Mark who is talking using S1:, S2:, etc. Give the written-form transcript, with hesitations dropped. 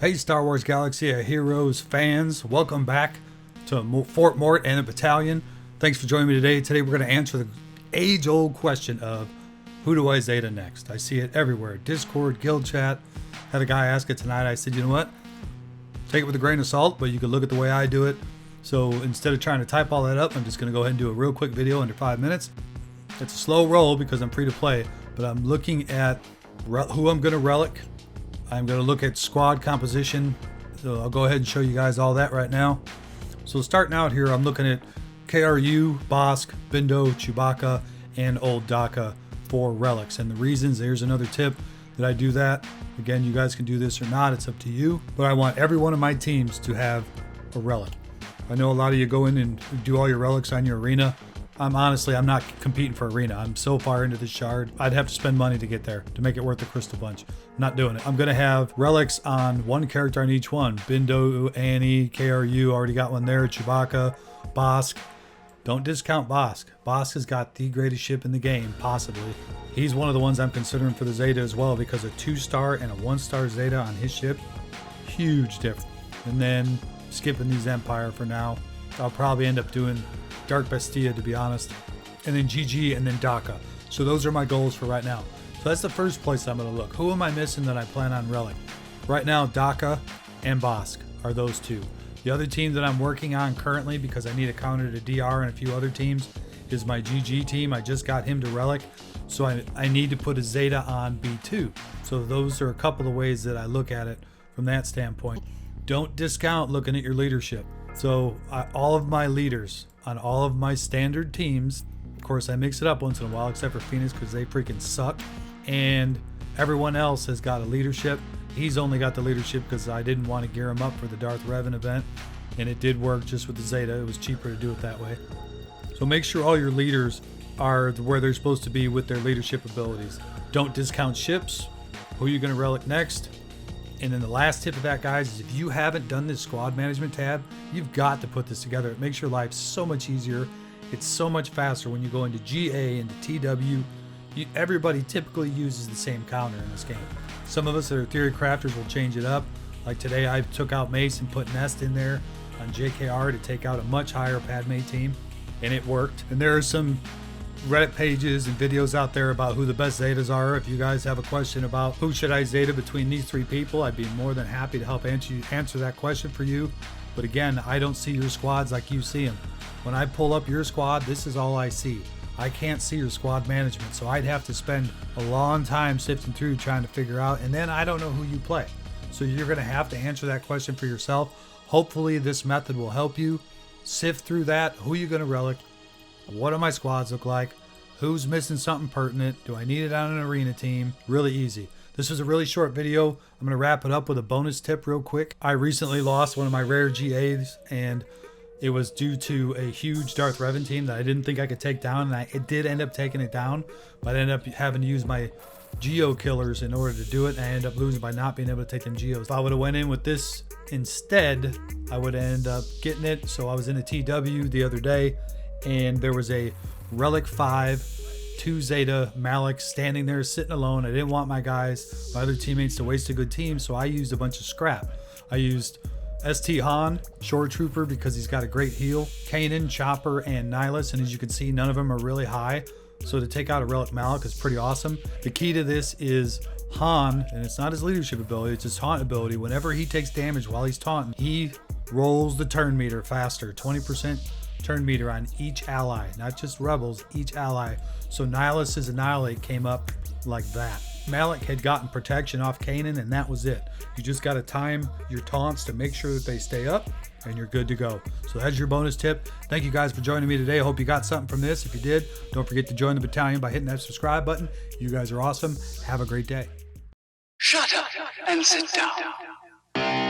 S1: Hey Star Wars Galaxy of Heroes fans, welcome back to Fort Mort and the Battalion. Thanks for joining me today. Today we're going to answer the age-old question of who do I Zeta next? I see it everywhere. Discord, guild chat. Had a guy ask it tonight. I said, you know what? Take it with a grain of salt, but you can look at the way I do it. So instead of trying to type all that up, I'm just going to go ahead and do a real quick video under 5 minutes. It's a slow roll because I'm free to play, but I'm looking at who I'm going to relic. I'm going to look at squad composition, so I'll go ahead and show you guys all that right now. So starting out here, I'm looking at KRU, Bosk, Bindo, Chewbacca, and Old Daka for relics. And the reasons, there's another tip that I do that. Again, you guys can do this or not, it's up to you. But I want every one of my teams to have a relic. I know a lot of you go in and do all your relics on your arena. I'm not competing for arena. I'm so far into the shard, I'd have to spend money to get there to make it worth the crystal bunch. I'm not doing it. I'm gonna have relics on one character on each one. Bindo, Annie, KRU, already got one there. Chewbacca, Bosk. Don't discount Bosk. Bosk has got the greatest ship in the game, possibly. He's one of the ones I'm considering for the Zeta as well, because a 2-star and a 1-star Zeta on his ship, huge difference. And then skipping these Empire for now. I'll probably end up doing Dark Bestia, to be honest, and then GG, and then Daka. So those are my goals for right now. So that's the first place I'm going to look. Who am I missing that I plan on relic? Right now, Daka and Bosk are those two. The other team that I'm working on currently, because I need a counter to DR and a few other teams, is my GG team. I just got him to relic, so I need to put a Zeta on B2. So those are a couple of ways that I look at it from that standpoint. Don't discount looking at your leadership. So all of my leaders on all of my standard teams, of course I mix it up once in a while, except for Phoenix because they freaking suck, and everyone else has got a leadership. He's only got the leadership because I didn't want to gear him up for the Darth Revan event, and it did work just with the Zeta. It was cheaper to do it that way. So make sure all your leaders are where they're supposed to be with their leadership abilities. Don't discount ships. Who are you going to relic next? And then the last tip of that, guys, is if you haven't done this squad management tab, you've got to put this together. It makes your life so much easier. It's so much faster when you go into GA, into TW. Everybody typically uses the same counter in this game. Some of us that are theory crafters will change it up. Like today, I took out Mace and put Nest in there on JKR to take out a much higher Padme team, and it worked. And there are some Reddit pages and videos out there about who the best Zetas are. If you guys have a question about who should I Zeta between these three people, I'd be more than happy to help answer that question for you. But again, I don't see your squads like you see them. When I pull up your squad, this is all I see. I can't see your squad management, so I'd have to spend a long time sifting through trying to figure out, and then I don't know who you play. So you're going to have to answer that question for yourself. Hopefully this method will help you sift through that. Who are you going to relic? What do my squads look like? Who's missing something pertinent? Do I need it on an arena team? Really easy. This was a really short video. I'm going to wrap it up with a bonus tip real quick. I recently lost one of my rare GAs, and it was due to a huge Darth Revan team that I didn't think I could take down, and it did end up taking it down, but I ended up having to use my Geo killers in order to do it, and I ended up losing by not being able to take them Geos. If I would have went in with this instead, I would end up getting it. So I was in a TW the other day, and there was a Relic 5 2 Zeta Malik standing there sitting alone. I didn't want my other teammates to waste a good team, so I used a bunch of scrap. I used ST Han, Shore Trooper, because he's got a great heal, Kanan, Chopper, and Nihilus, and as you can see, none of them are really high. So to take out a Relic Malik is pretty awesome. The key to this is Han, and it's not his leadership ability, it's his taunt ability. Whenever he takes damage while he's taunting, he rolls the turn meter faster, 20% turn meter on each ally, not just rebels, each ally. So Nihilus's Annihilate came up like that. Malik had gotten protection off Kanan, and that was it. You just got to time your taunts to make sure that they stay up, and you're good to go. So that's your bonus tip. Thank you guys for joining me today. I hope you got something from this. If you did, don't forget to join the battalion by hitting that subscribe button. You guys are awesome. Have a great day.
S2: Shut up and sit down.